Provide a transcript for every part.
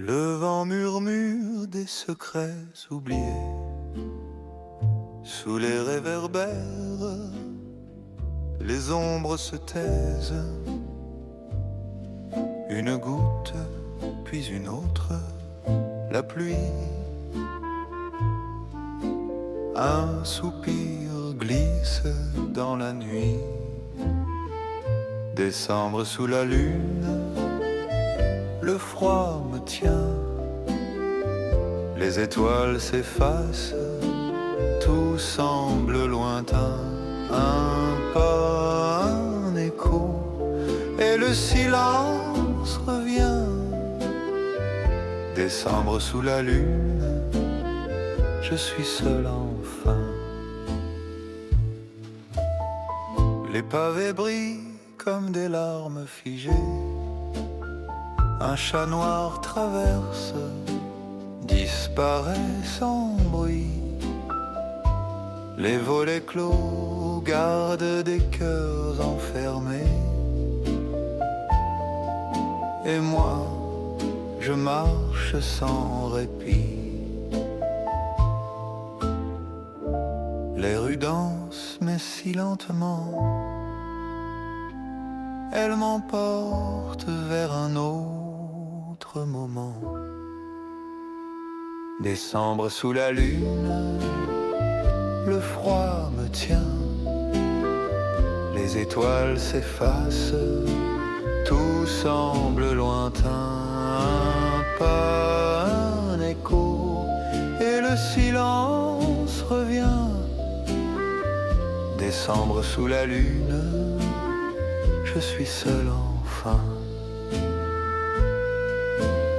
Le vent murmure des secrets oubliés. Sous les réverbères, les ombres se taisent. Une goutte, puis une autre, la pluie. Un soupir glisse dans la nuit. Décembre sous la lune, le froid me tient. Les étoiles s'effacent, tout semble lointain. Un pas, un écho, et le silence revient. Décembre sous la lune, je suis seul enfin. Les pavés brillent comme des larmes figées. Un chat noir traverse, disparaît sans bruit. Les volets clos gardent des cœurs enfermés. Et moi, je marche sans répit. Les rues dansent, mais si lentement. Elles m'emportent vers un autre moment. Décembre sous la lune, le froid me tient. Les étoiles s'effacent, tout semble lointain. Un pas, un écho, et le silence revient. Décembre sous la lune, je suis seul enfin.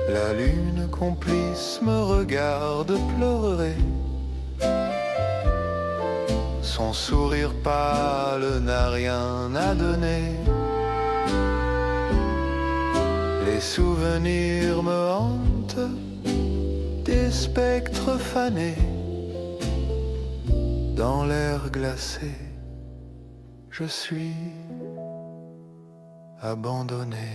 La lune complice me regarde pleurer. Son sourire pâle n'a rien à donner. Les souvenirs me hantent, des spectres fanés. Dans l'air glacé, je suis abandonné.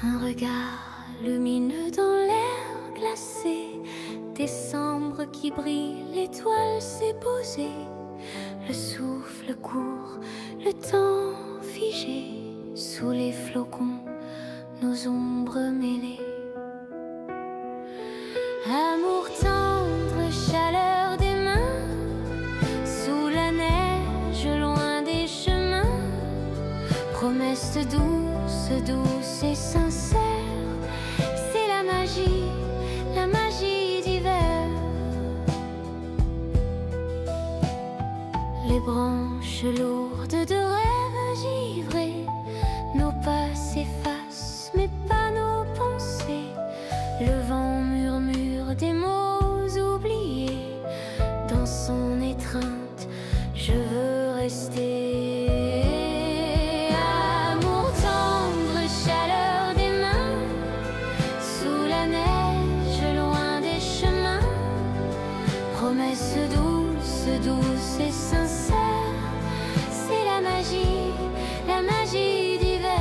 Un regard lumineux dans l'air glacé. Décembre qui brille, l'étoile s'est posée. Le souffle court, le temps figé. Sous les flocons, nos ombres mêlées. Amour tendre, chaleur des mains. Sous la neige, loin des chemins. Promesse douce, douce et sincère. C'est la magie d'hiver. Les branches lourdes de rêves givrés. Nos pas s'effacent, mais pas nos pensées. Le vent murmure des mots oubliés. Dans son étreinte, je veux rester. Promesse douce, douce et sincère. C'est la magie d'hiver.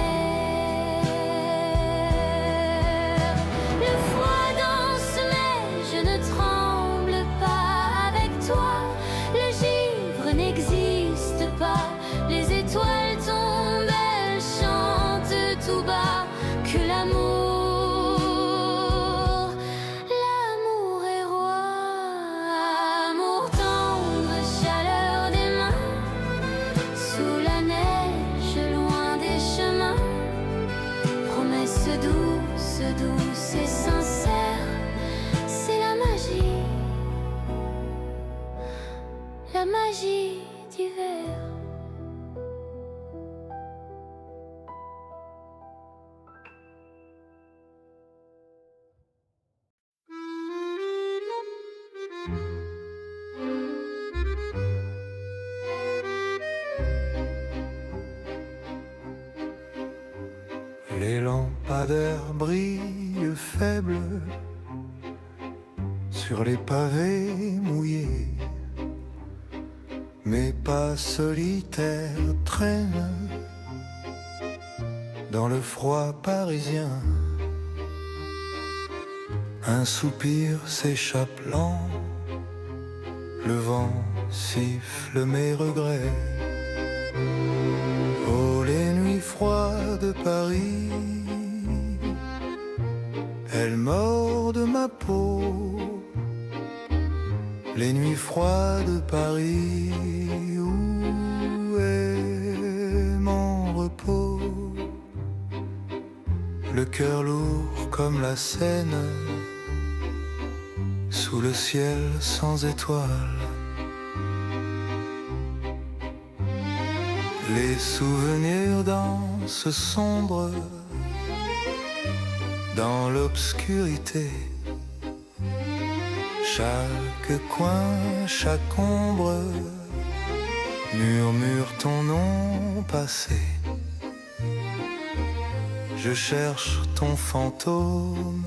Les lampadaires brillent faibles sur les pavés mouillés. Mes pas solitaires traînent dans le froid parisien. Un soupir s'échappe lent, le vent siffle mes regrets. Oh, les nuits froides de Paris, elles mordent ma peau. Les nuits froides de Paris, où est mon repos? Le cœur lourd comme la Seine, sous le ciel sans étoiles. Les souvenirs dansent sombres dans l'obscurité. Chaque coin, chaque ombre murmure ton nom passé. Je cherche ton fantôme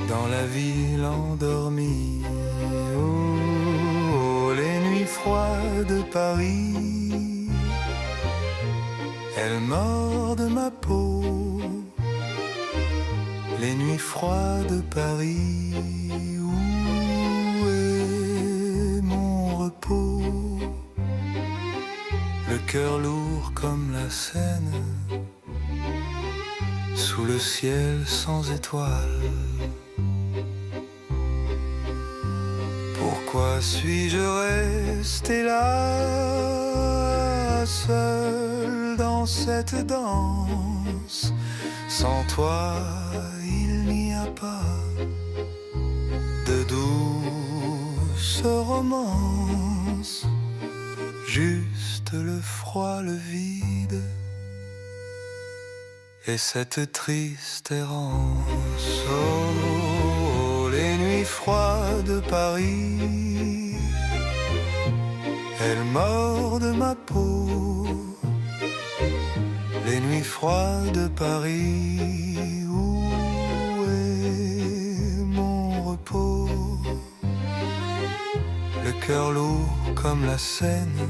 dans la ville endormie. Oh, les nuits froides de Paris, elles mordent ma peau. Les nuits froides de Paris, où est mon repos? Le cœur lourd comme la Seine, sous le ciel sans étoiles. Pourquoi suis-je resté là, seul dans cette danse? Sans toi, il n'y a pas de douce romance, juste le froid, le vide et cette triste errance. Oh, les nuits froides de Paris, elles mordent ma peau. Les nuits froides de Paris, où est mon repos? Le cœur lourd comme la Seine,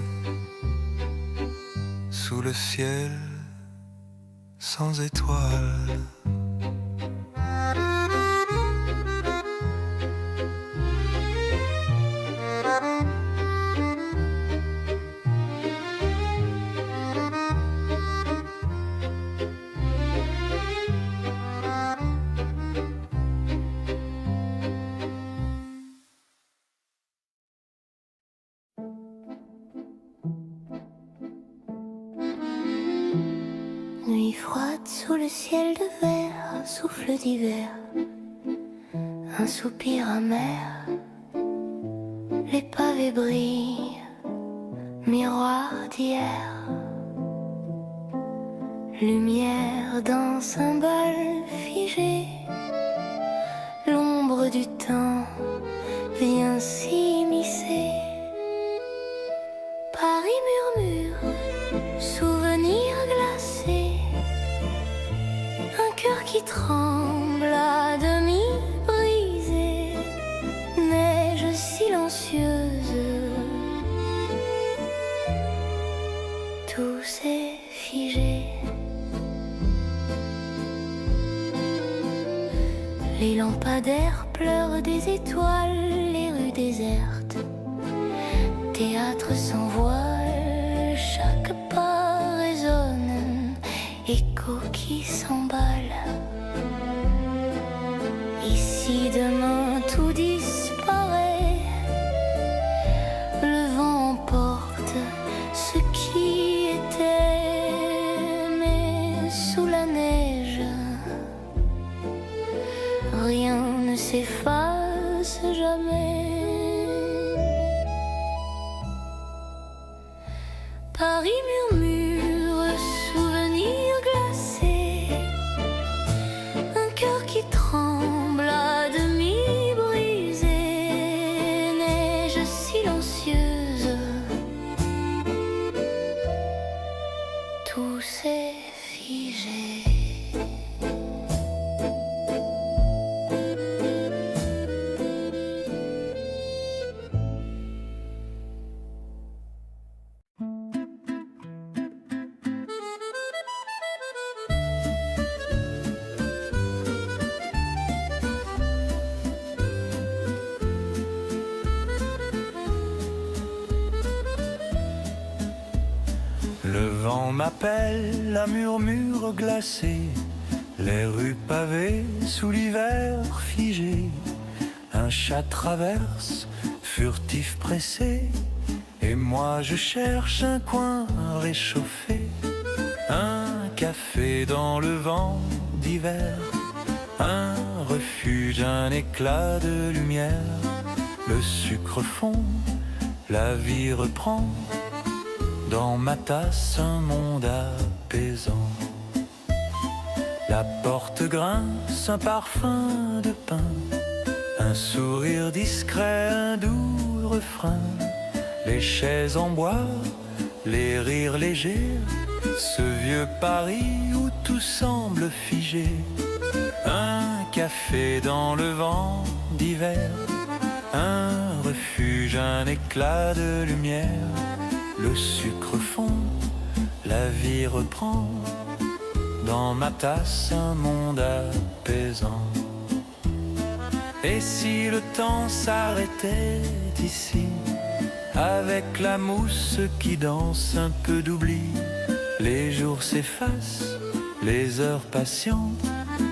sous le ciel sans étoiles. Nuit froide sous le ciel de verre, souffle d'hiver, un soupir amer. Les pavés brillent, miroir d'hier. Lumière d'un symbole figé, l'ombre du temps vient s'immiscer. Paris murmure, souvenir glacé, un cœur qui tremble à demi brisé, neige silencieuse, tout s'est figé. Les lampadaires pleurent des étoiles, les rues désertes, théâtre sans voile, chaque pas résonne, écho qui s'emballe. Ici demain tout disparaît, le vent emporte ce qui était, mais sous la neige, rien ne s'efface jamais. Paris murmure, souvenir glacé, un cœur qui tremble à demi brisé, neige silencieuse, tout s'est figé. vent m'appelle à murmure glacé, les rues pavées sous l'hiver figé. Un chat traverse, furtif pressé, et moi je cherche un coin réchauffé. Un café dans le vent d'hiver, un refuge, un éclat de lumière. Le sucre fond, la vie reprend, dans ma tasse un monde apaisant. La porte grince, un parfum de pain, un sourire discret, un doux refrain. Les chaises en bois, les rires légers, ce vieux Paris où tout semble figé. Un café dans le vent d'hiver, un refuge, un éclat de lumière. Le sucre fond, la vie reprend, dans ma tasse un monde apaisant. Et si le temps s'arrêtait ici, avec la mousse qui danse, un peu d'oubli, les jours s'effacent, les heures patientes,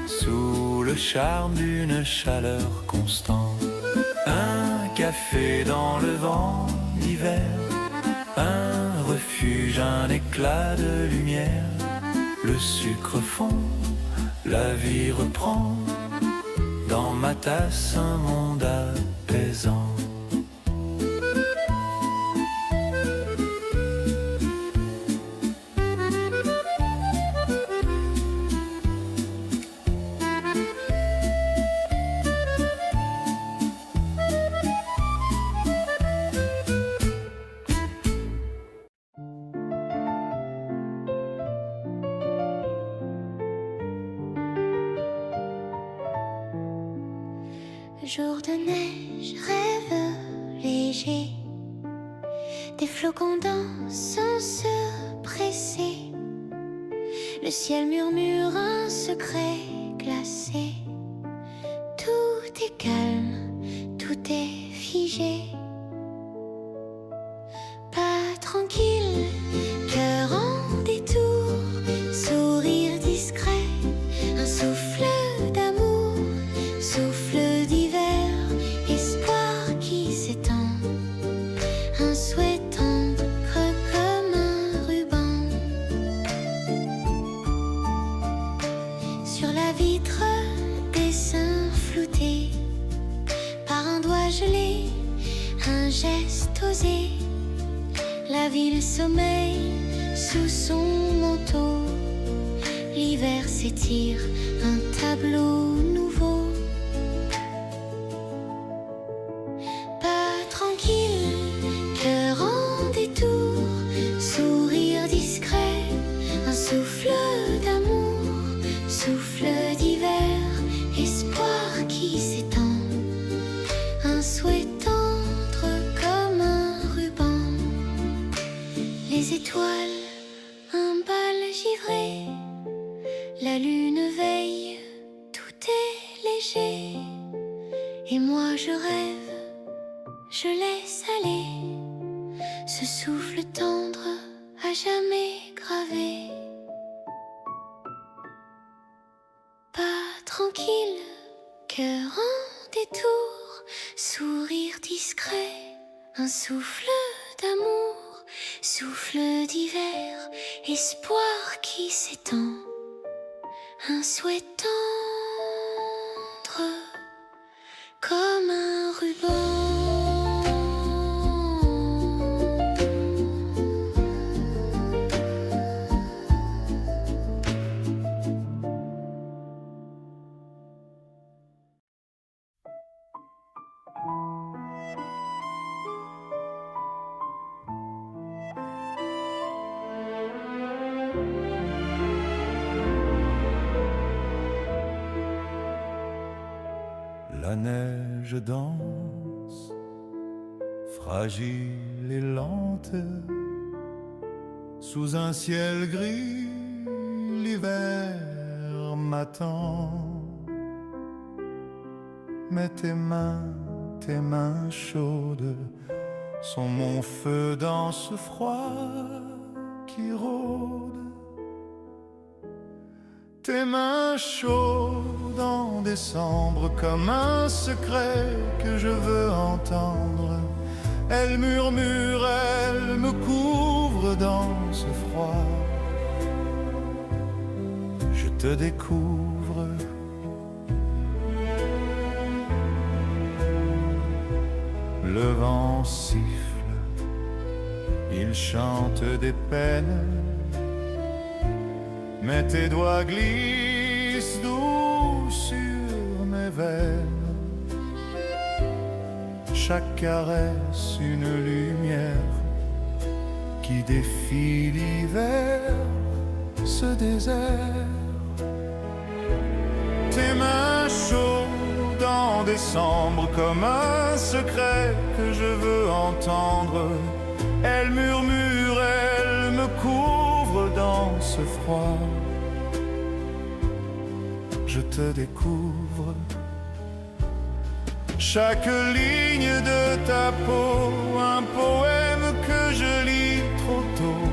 sous le charme d'une chaleur constante. Un café dans le vent d'hiver, un refuge, un éclat de lumière. Le sucre fond, la vie reprend, dans ma tasse un monde apaisant. Jour de neige, rêve léger, des flocons dansent sans se presser. Le ciel murmure un secret glacé. Tout est calme, tout est figé. Pas tranquille, cœur en détour, sourire discret, un souffle d'amour, souffle d'hiver, espoir qui s'étend, un souhait tendre comme un ruban. Sur la vitre, dessin flouté, par un doigt gelé, un geste osé. La ville sommeille sous son manteau, l'hiver s'étire, un tableau nouveau. Pas tranquille, cœur en détour, sourire discret, un souffle d'amour, souffle d'hiver, espoir qui s'étend, un souhait tendre comme un ruban. Les étoiles, un bal givré, la lune veille, tout est léger. Et moi je rêve, je laisse aller ce souffle tendre à jamais gravé. Pas tranquille, cœur en détour, sourire discret, un souffle d'amour, souffle d'hiver, espoir qui s'étend, un souhait tendre comme un ruban. La neige danse, fragile et lente, sous un ciel gris, l'hiver m'attend. Mais tes mains chaudes sont mon feu dans ce froid qui rôdent, tes mains chaudes en décembre comme un secret que je veux entendre. Elles murmurent, elles me couvrent dans ce froid. Je te découvre. Le vent siffle, il chante des peines, mais tes doigts glissent doux sur mes veines. Chaque caresse une lumière qui défie l'hiver, ce désert. Tes mains chaudes en décembre comme un secret que je veux entendre. Elles murmurent, elles me couvrent dans ce froid. Je te découvre. Chaque ligne de ta peau, un poème que je lis trop tôt.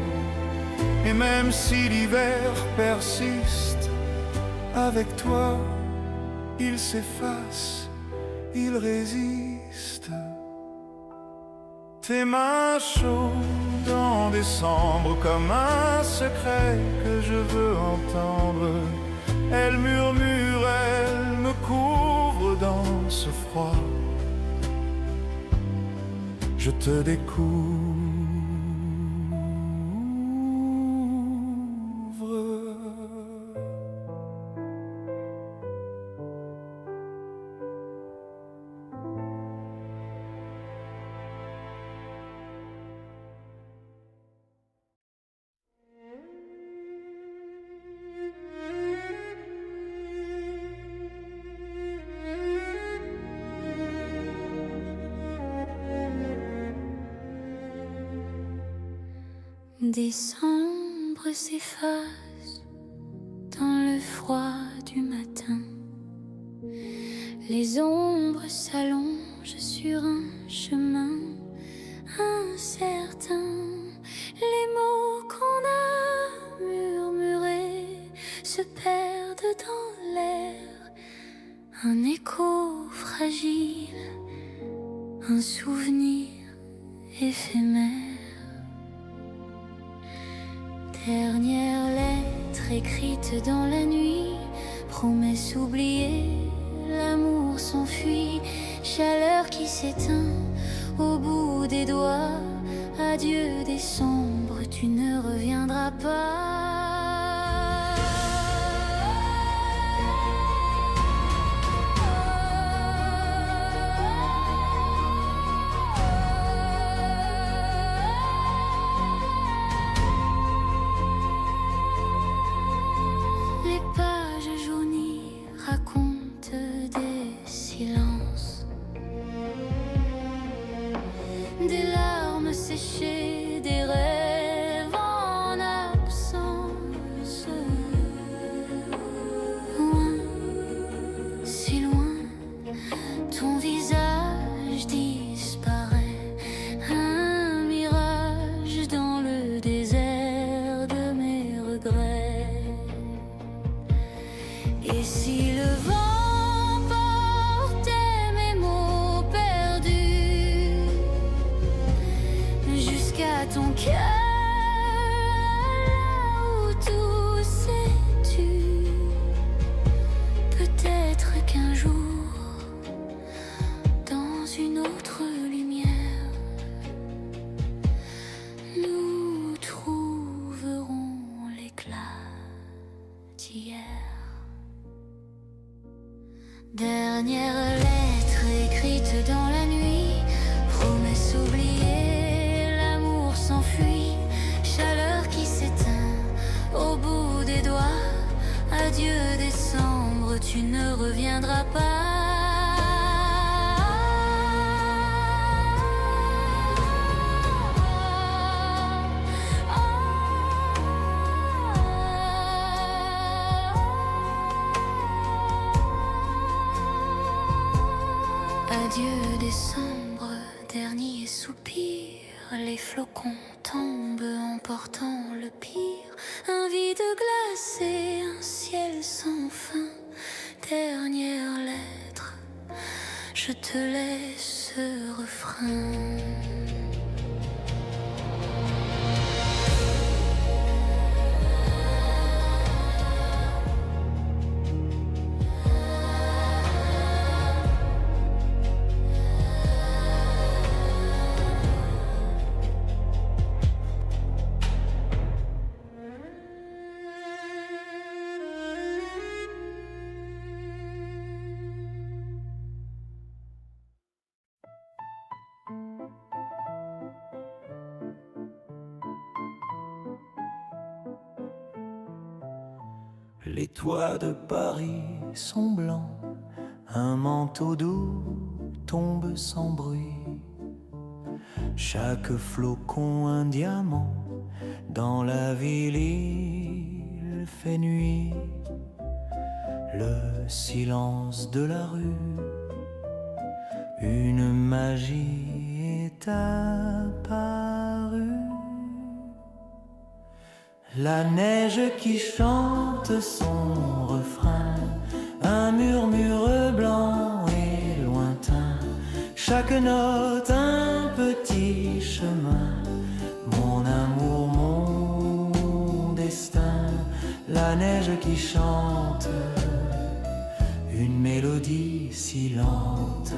Et même si l'hiver persiste, avec toi, il s'efface, il résiste. Tes mains chaudes en décembre comme un secret que je veux entendre. Elles murmurent, elles me couvrent dans ce froid. Je te découvre. Décembre s'efface dans le froid du matin. Les ombres s'allongent sur un chemin incertain. Les mots qu'on a murmurés se perdent dans l'air. Un écho fragile, un souvenir éphémère. Dernière lettre écrite dans la nuit, promesse oubliée, l'amour s'enfuit, chaleur qui s'éteint au bout des doigts. Adieu décembre, tu ne reviendras pas. Des larmes séchées, des rêves en absence. Loin, si loin, ton visage disparaît. Un mirage dans le désert de mes regrets. Et si le vent ton cœur, là où tout s'est tu, peut-être qu'un jour, dans une autre lumière, nous trouverons l'éclat d'hier. Dernière lettre écrite dans la nuit, promesse oubliée. S'enfuit, chaleur qui s'éteint au bout des doigts. Adieu décembre, tu ne reviendras pas. Adieu décembre, dernier soupir, les flocons tombent en emportant le pire, un vide glacé, un ciel sans fin. Dernière lettre, je te laisse ce refrain. Les toits de Paris sont blancs, un manteau doux tombe sans bruit. Chaque flocon un diamant, dans la ville il fait nuit. Le silence de la rue, une magie est apparue. La neige qui chante son refrain, un murmure blanc et lointain. Chaque note un petit chemin, mon amour, mon destin. La neige qui chante, une mélodie si lente.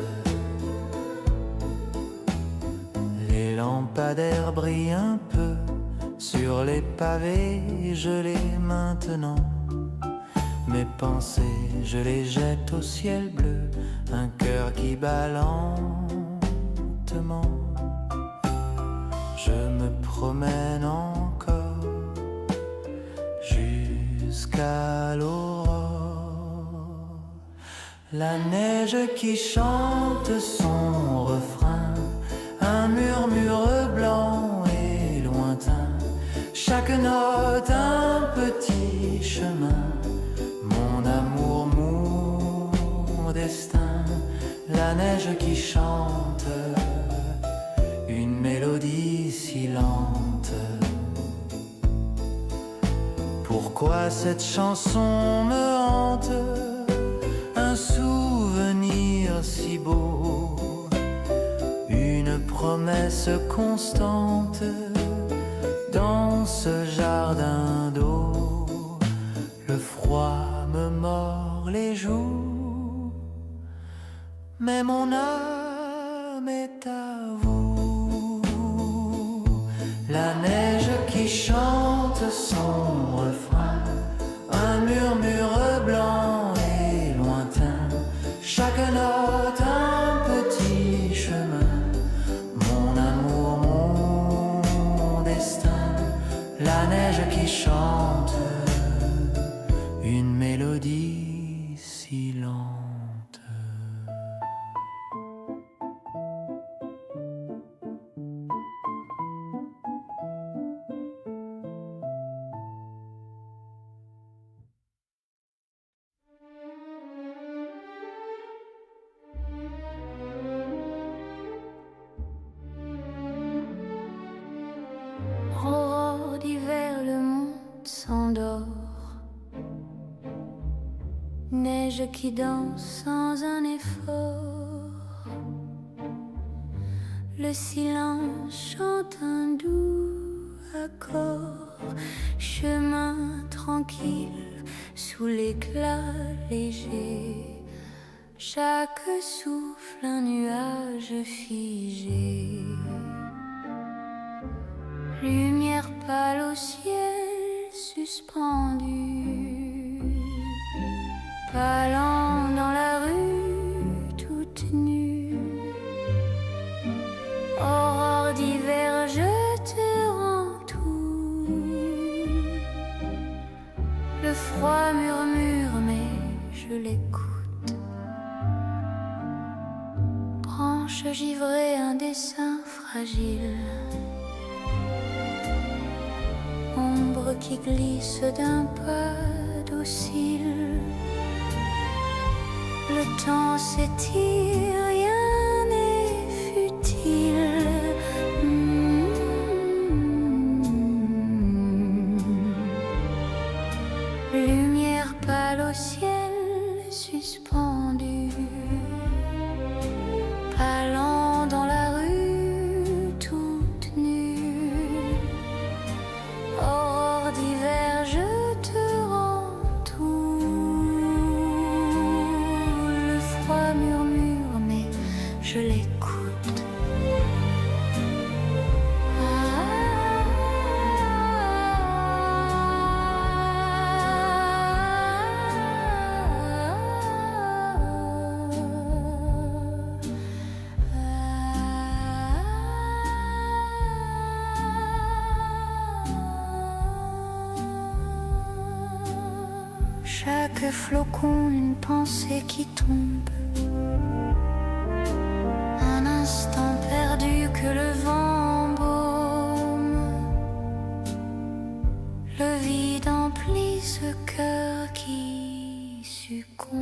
Les lampadaires brillent un peu sur les pavés gelés maintenant. Mes pensées, je les jette au ciel bleu, un cœur qui bat lentement. Je me promène encore jusqu'à l'aurore. La neige qui chante son refrain, un murmure blanc et lointain. Chaque note un petit chemin, mon amour, mon destin. La neige qui chante, une mélodie si lente. Pourquoi cette chanson me hante, un souvenir si beau, une promesse constante dans ce jardin d'eau. Le froid me mord les joues, mais mon âme est à vous. La neige qui chante son refrain, un murmure blanc et lointain. Chaque note un petit chemin, mon amour, mon destin. La neige qui chante, une mélodie si lente. Aurore d'hiver, le monde s'endort. Neige qui danse sans un effort. Le silence chante un doux accord. Chemin tranquille sous l'éclat léger. Chaque souffle un nuage figé. Lumière pâle au ciel suspendue, palant dans la rue toute nue. Aurore d'hiver, je te rends tout. Le froid murmure mais je l'écoute. Branche givrée, un dessin fragile. Ombre qui glisse d'un pas docile. Le temps s'étire, rien n'est futile. quelques flocons, une pensée qui tombe. Un instant perdu que le vent embaume. Le vide emplit ce cœur qui succombe.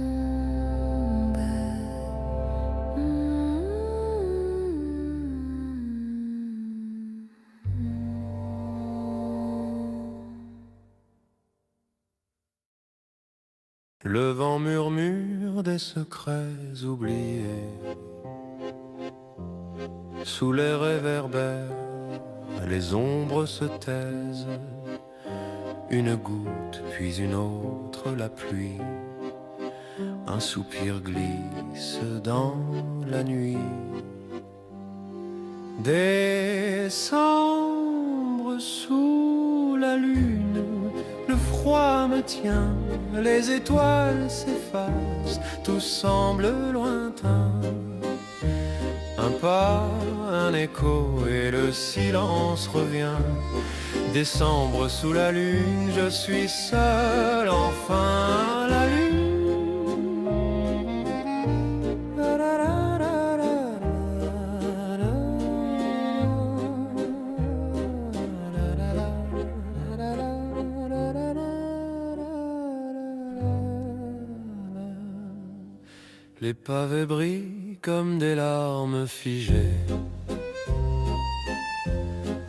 Le vent murmure des secrets oubliés. Sous les réverbères, les ombres se taisent. Une goutte, puis une autre, la pluie. Un soupir glisse dans la nuit. Décembre sous la lune, le froid me tient, les étoiles s'effacent, tout semble lointain. Un pas, un écho et le silence revient. Décembre sous la lune, je suis seul, enfin la lune. Les pavés brillent comme des larmes figées.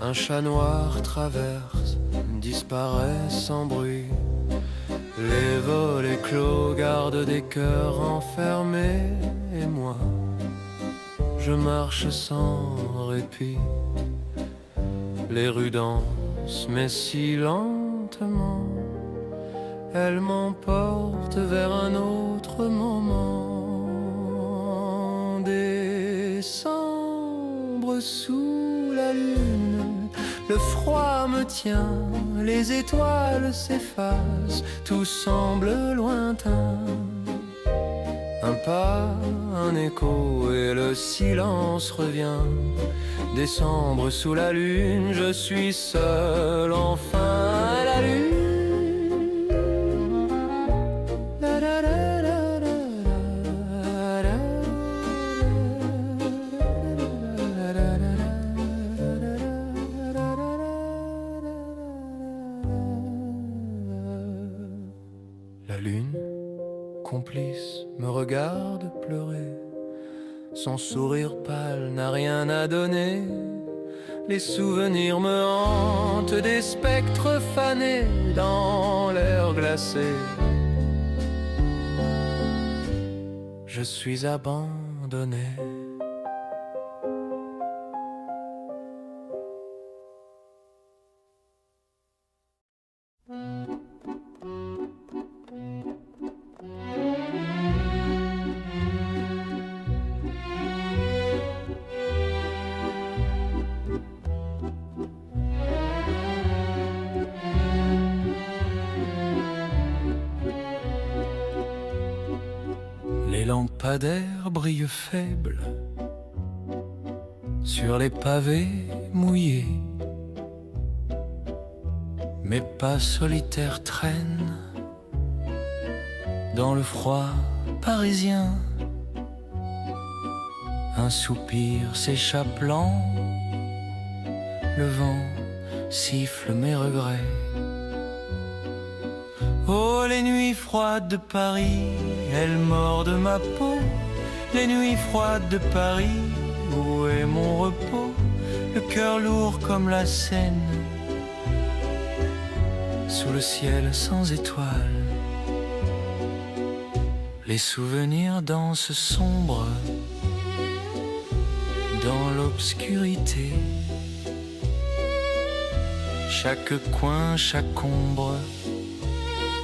Un chat noir traverse, disparaît sans bruit. Les volets clos gardent des cœurs enfermés. Et moi, je marche sans répit. Les rues dansent, mais si lentement. Elles m'emportent vers un autre moment. Décembre sous la lune, le froid me tient, les étoiles s'effacent, tout semble lointain. Un pas, un écho et le silence revient. Décembre sous la lune, je suis seul, enfin la lune. La lune, complice, me regarde pleurer. Son sourire pâle n'a rien à donner. Les souvenirs me hantent, des spectres fanés dans l'air glacé. Je suis abandonné. Les lampadaires brillent faibles sur les pavés mouillés. Mes pas solitaires traînent dans le froid parisien. Un soupir s'échappe lent, le vent siffle mes regrets. Oh, les nuits froides de Paris, elles mordent ma peau. Les nuits froides de Paris, où est mon repos? Le cœur lourd comme la Seine, sous le ciel sans étoiles. Les souvenirs dansent sombres dans l'obscurité. Chaque coin, chaque ombre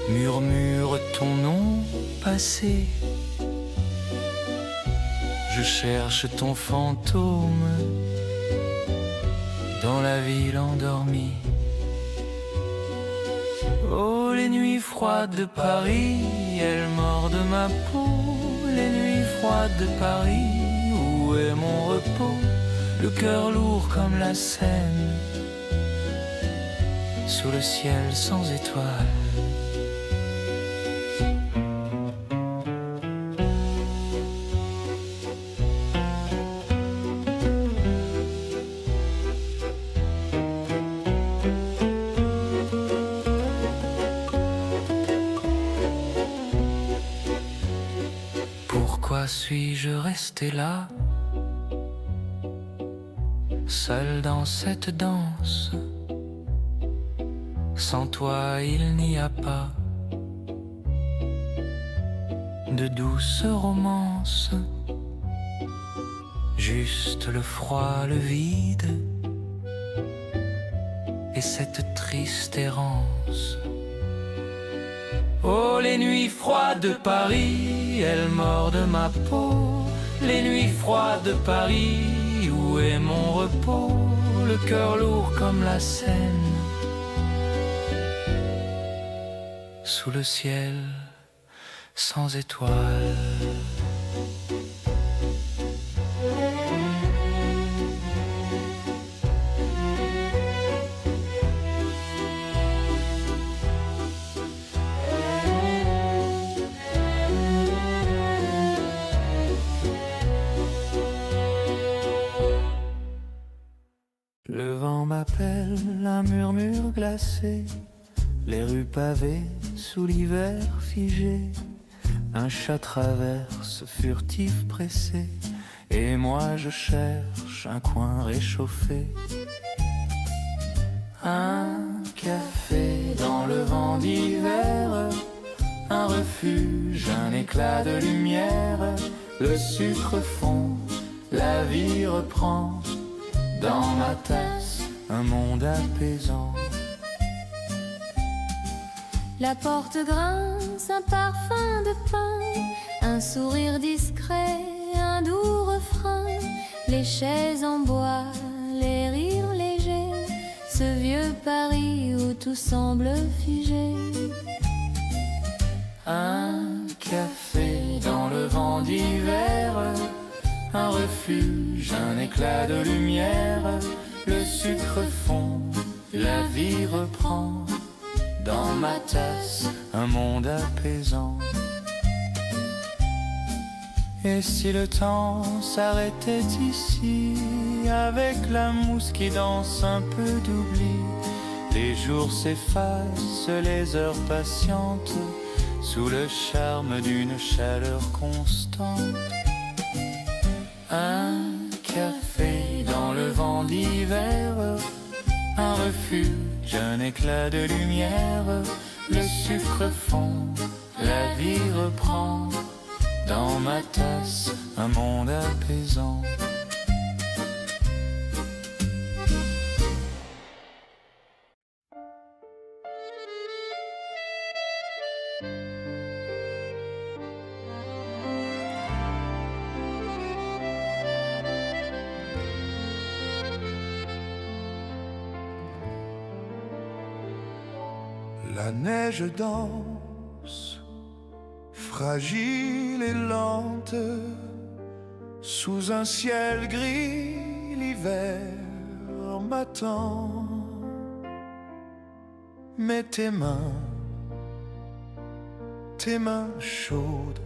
murmure ton nom passé. Je cherche ton fantôme dans la ville endormie. Oh, les nuits froides de Paris, elles mordent ma peau. Les nuits froides de Paris, où est mon repos? Le cœur lourd comme la Seine, sous le ciel sans étoiles. suis-je resté là, seul dans cette danse? Sans toi il n'y a pas de douce romance, juste le froid, le vide et cette triste errance. Oh, les nuits froides de Paris, elles mordent ma peau. Les nuits froides de Paris, où est mon repos? Le cœur lourd comme la Seine, sous le ciel sans étoiles. Le vent m'appelle, un murmure glacé, les rues pavées sous l'hiver figé. Un chat traverse furtif pressé, et moi je cherche un coin réchauffé. Un café dans le vent d'hiver, un refuge, un éclat de lumière. Le sucre fond, la vie reprend. Dans ma tasse, un monde apaisant. La porte grince, un parfum de pain, un sourire discret, un doux refrain. Les chaises en bois, les rires légers, ce vieux Paris où tout semble figé. Un café dans le vent d'hiver, un refuge, un éclat de lumière. Le sucre fond, la vie reprend. Dans ma tasse, un monde apaisant. Et si le temps s'arrêtait ici, avec la mousse qui danse un peu d'oubli, les jours s'effacent, les heures patientes, sous le charme d'une chaleur constante. Un café dans le vent d'hiver, un refuge, un éclat de lumière. Le sucre fond, la vie reprend. Dans ma tasse, un monde apaisant. La neige danse, fragile et lente, sous un ciel gris, l'hiver m'attend. Mais tes mains chaudes,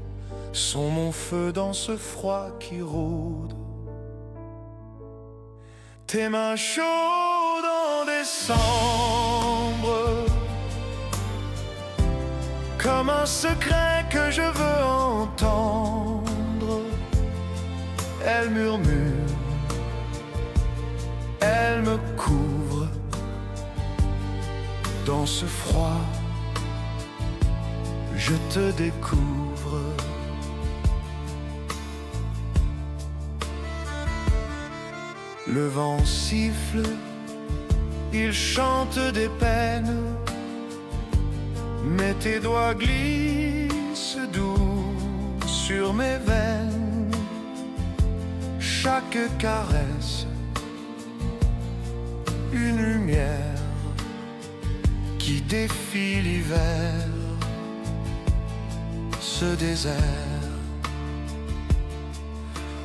sont mon feu dans ce froid qui rôde. Tes mains chaudes en décembre, comme un secret que je veux entendre. Elle murmure, elle me couvre. Dans ce froid, je te découvre. Le vent siffle, il chante des peines, mais tes doigts glissent doux sur mes veines. Chaque caresse, une lumière qui défie l'hiver, ce désert.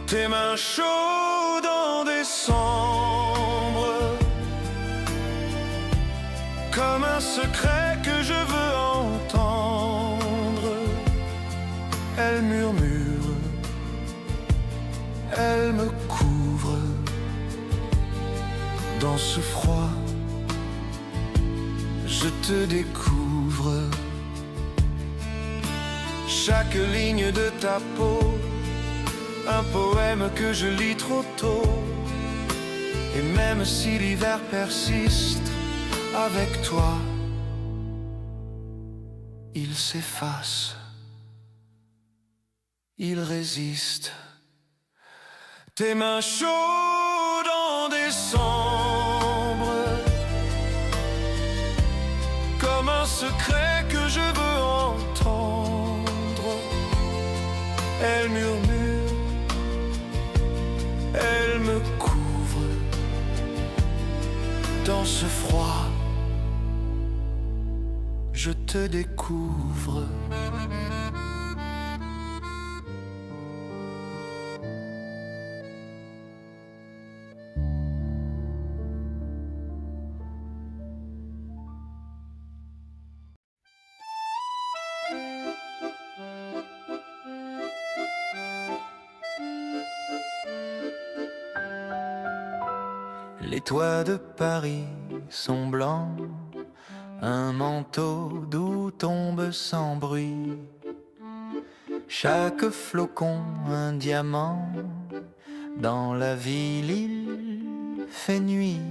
Tes mains chaudes en décembre, comme un secret que je veux entendre. Elle murmure, elle me couvre. Dans ce froid, je te découvre. Chaque ligne de ta peau un poème que je lis trop tôt. Et même si l'hiver persiste, avec toi, il s'efface, il résiste. Tes mains chaudes en décembre, comme un secret que je veux entendre. Elle murmure, elle me couvre. Dans ce froid, je te découvre. Les toits de Paris sont blancs, un manteau d'où tombe sans bruit. Chaque flocon un diamant, dans la ville il fait nuit.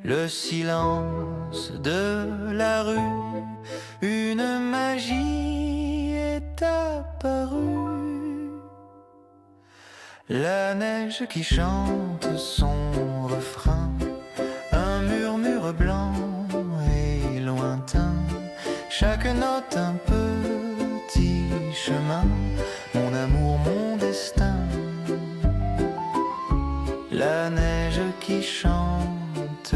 Le silence de la rue, une magie est apparue. La neige qui chante son refrain, un murmure blanc et lointain. Chaque note un petit chemin, mon amour, mon destin. La neige qui chante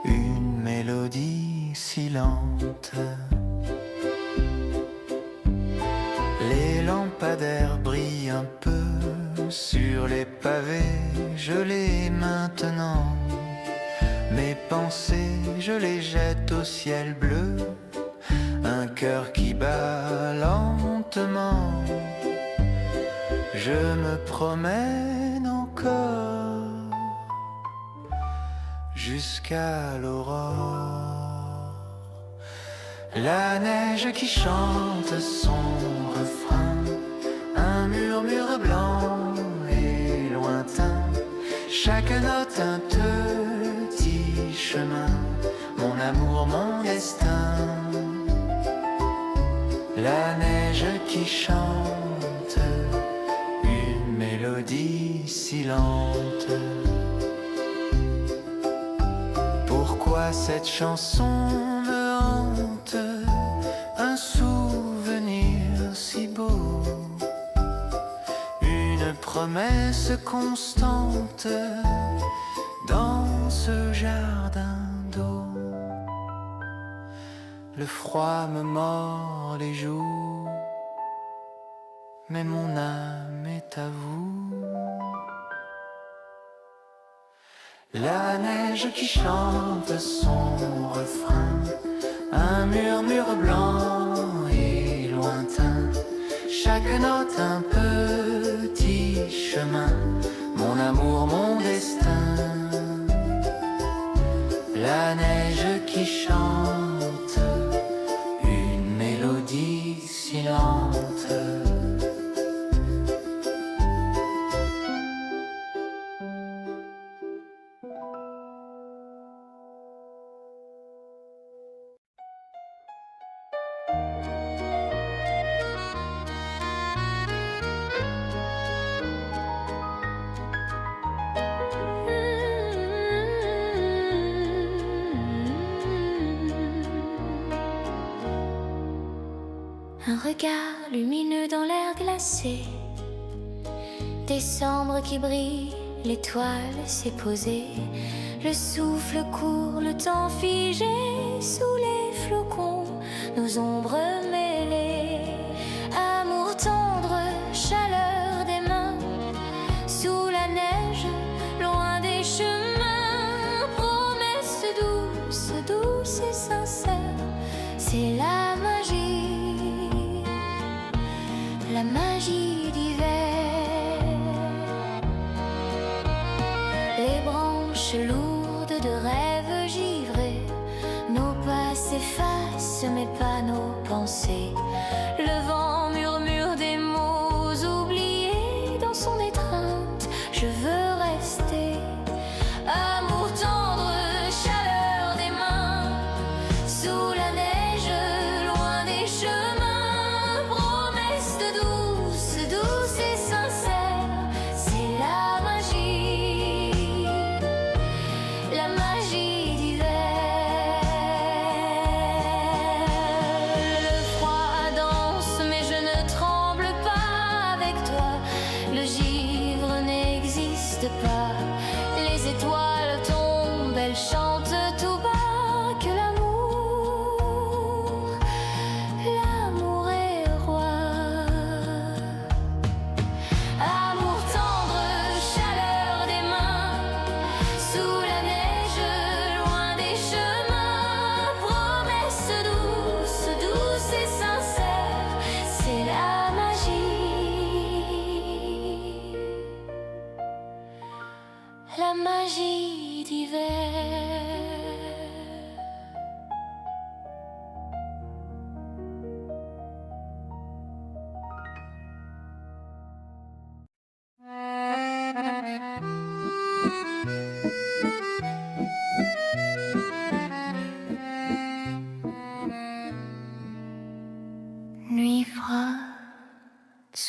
une mélodie si lente. Les lampadaires brillent un peu sur les pavés gelés maintenant. Mes pensées, je les jette au ciel bleu, un cœur qui bat lentement. Je me promène encore jusqu'à l'aurore. La neige qui chante son refrain, un murmure blanc et lointain. Chaque note un petit chemin, mon amour, mon destin. La neige qui chante une mélodie si lente. Pourquoi cette chanson me hante, un souvenir si beau, une promesse constante dans ce jardin d'eau. Le froid me mord les joues, mais mon âme est à vous. La neige qui chante son refrain, un murmure blanc et lointain. Chaque note un petit chemin, mon amour, mon destin. La neige qui chante une mélodie si lente. Un regard lumineux dans l'air glacé, décembre qui brille, l'étoile s'est posée. Le souffle court, le temps figé sous les flocons, nos ombres mêlées. Amour tendre, chaleur des mains, sous la neige, loin des chemins. Promesse douce, douce et sincère, c'est la magie d'hiver. Les branches lourdes de rêves givrés, nos pas s'effacent mais pas nos pensées. Le vent murmure des mots oubliés,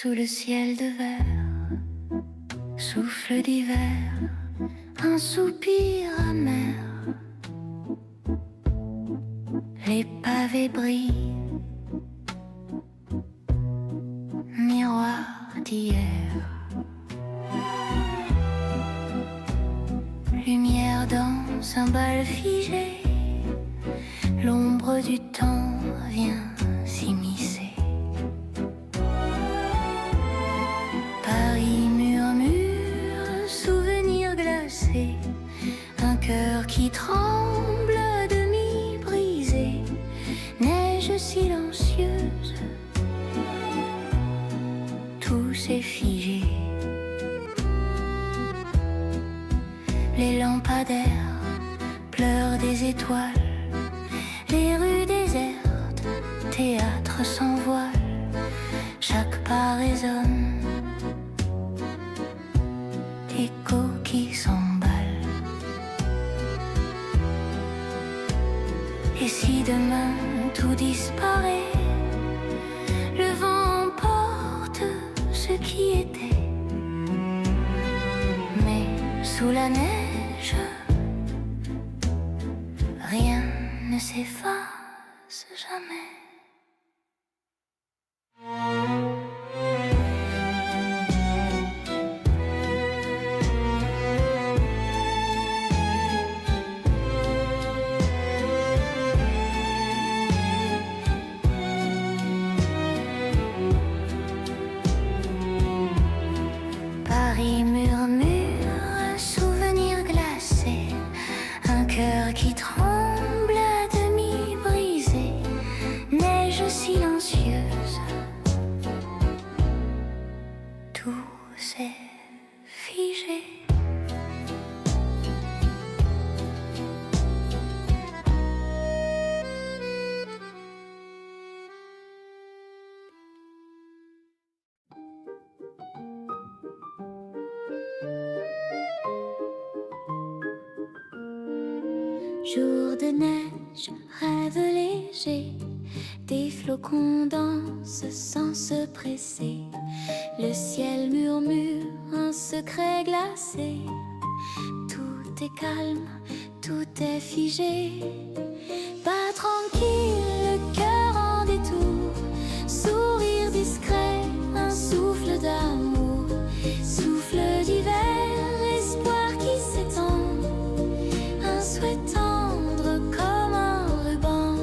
sous le ciel de verre, souffle d'hiver, un soupir amer. Les pavés brillent, miroir d'hier. Lumière dans un bal figé, l'ombre du temps vient s'immiscer. Paris murmure, souvenir glacé, un cœur qui tremble à demi brisé, neige silencieuse, tout s'est figé. Les lampadaires pleurent des étoiles, les rues désertes, théâtre sans voile, chaque pas résonne, écho qui s'emballe. Et si demain tout disparaît, le vent emporte ce qui était, mais sous la neige, rien ne s'efface jamais. Paris murmure, souvenir glacé, un cœur qui tremble à demi brisé, neige silencieuse, tout s'est figé. Jour de neige, rêve léger, des flocons dansent sans se presser. Le ciel murmure un secret glacé. Tout est calme, tout est figé. Pas tranquille, le cœur en détour. Sourire discret, un souffle d'amour. Souffle d'hiver, espoir qui s'étend. Un souhait tendre comme un ruban.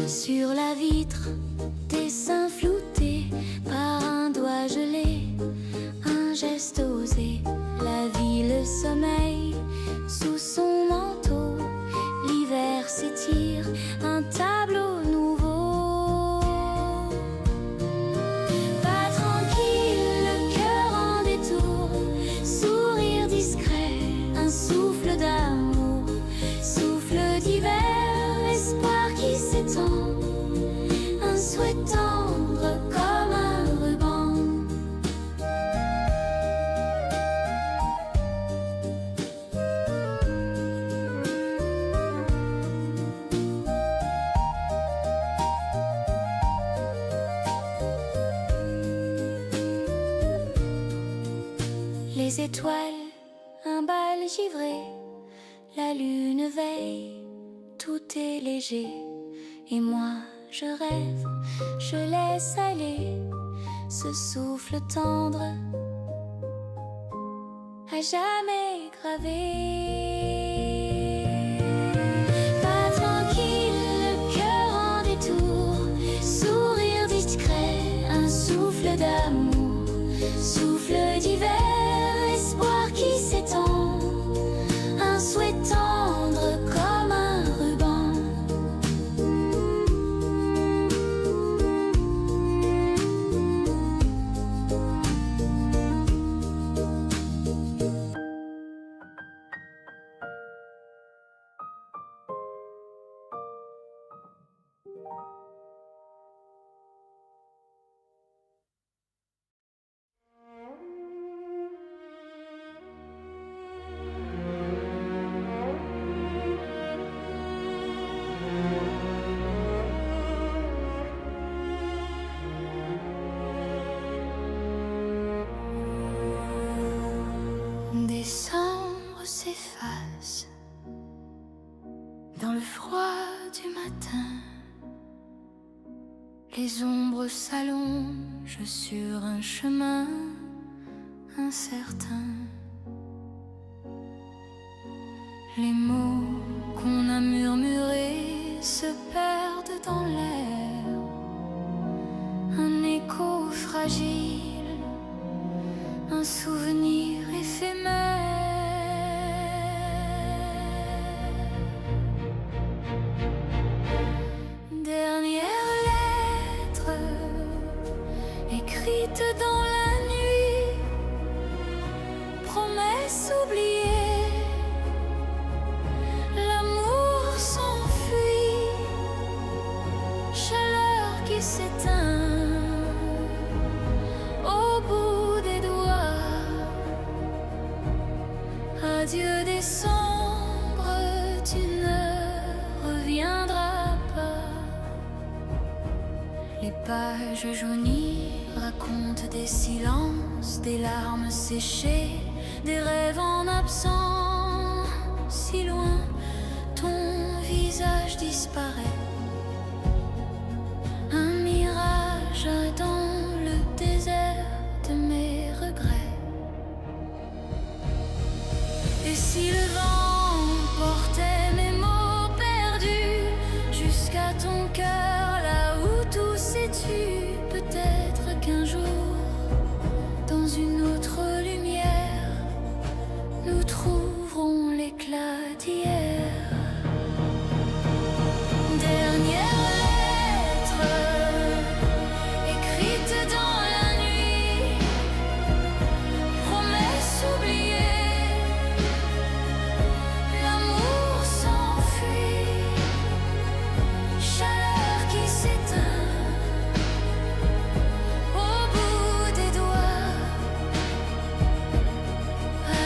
Sur la vitre, dessin flouté par un doigt gelé, un geste osé. La vie, le sommeil, sous son manteau. L'hiver s'étire, un tableau nouveau. Pas tranquille, le cœur en détour. Sourire discret, un souffle d'amour. Souffle d'hiver, espoir qui s'étend. Un souhait tendre comme un ruban. Les étoiles, un bal givré, la lune veille, tout est léger. Et moi je rêve, je laisse aller ce souffle tendre, à jamais gravé. Pas tranquille, le cœur en détour. Sourire discret, un souffle d'amour. Souffle d'hiver, espoir qui s'étend. Un souhait tendre comme un ruban. dans le froid du matin, les ombres s'allongent sur un chemin incertain. Les mots qu'on a murmurés se perdent dans l'air. Un écho fragile, un souvenir éphémère. Dernière lettre écrite dans la nuit, promesse oubliée, l'amour s'enfuit, chaleur qui s'éteint au bout des doigts. Adieu décembre, tu ne reviendras pas. Les pages jaunies racontent des silences, des larmes séchées, des rêves en absence. Si loin, ton visage disparaît. Un mirage dans le désert de mes regrets. Et si le vent portait mes mots perdus jusqu'à ton cœur, là où tout s'est tu, peut-être qu'un jour, dans une autre lumière, nous trouverons l'éclat d'hier. Dernière lettre écrite dans la nuit, promesse oubliée, l'amour s'enfuit, chaleur qui s'éteint au bout des doigts.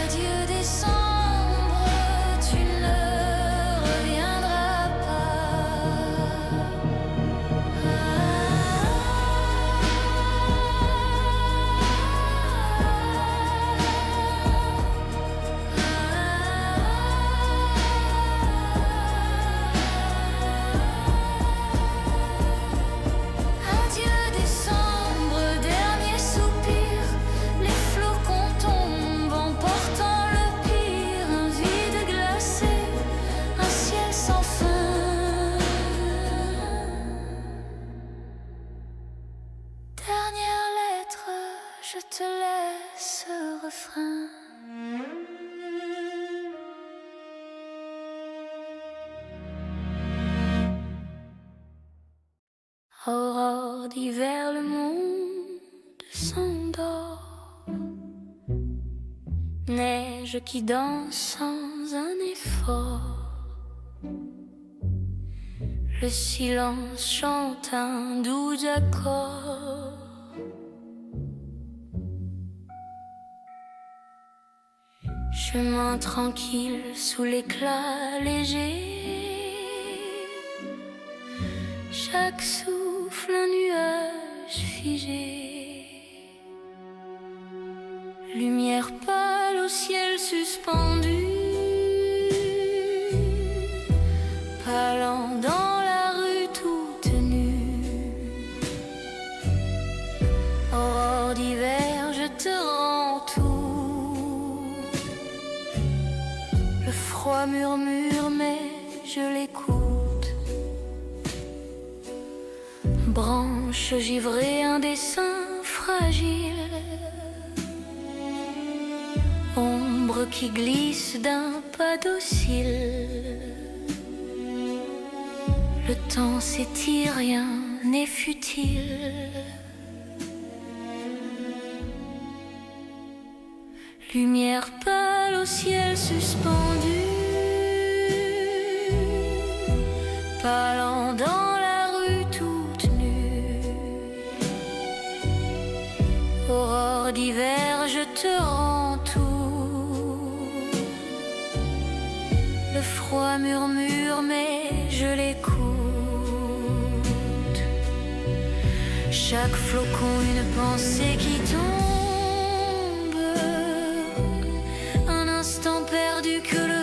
Adieu décembre, tu ne reviendras pas. Adieu décembre, dernier soupir, les flocons tombent en portant le pire, un vide glacé, un ciel sans fin. Dernière lettre, je te laisse refrain. Aurore d'hiver, le monde s'endort. Neige qui danse sans un effort. Le silence chante un doux accord. Chemin tranquille sous l'éclat léger. Chaque souffle un nuage figé. Lumière pâle au ciel suspendu. Parlant dans la rue toute nue. Aurore d'hiver, je te rends tout. Le froid murmure mais je l'écoute. Branche givrée, un dessin fragile. Ombre qui glisse d'un pas docile. Le temps s'étire, rien n'est futile. Lumière pâle au ciel suspendu. Parlant dans la rue toute nue. Aurore d'hiver, je te rends tout. Le froid murmure mais je l'écoute. Chaque flocon une pensée qui tombe. Un instant perdu que le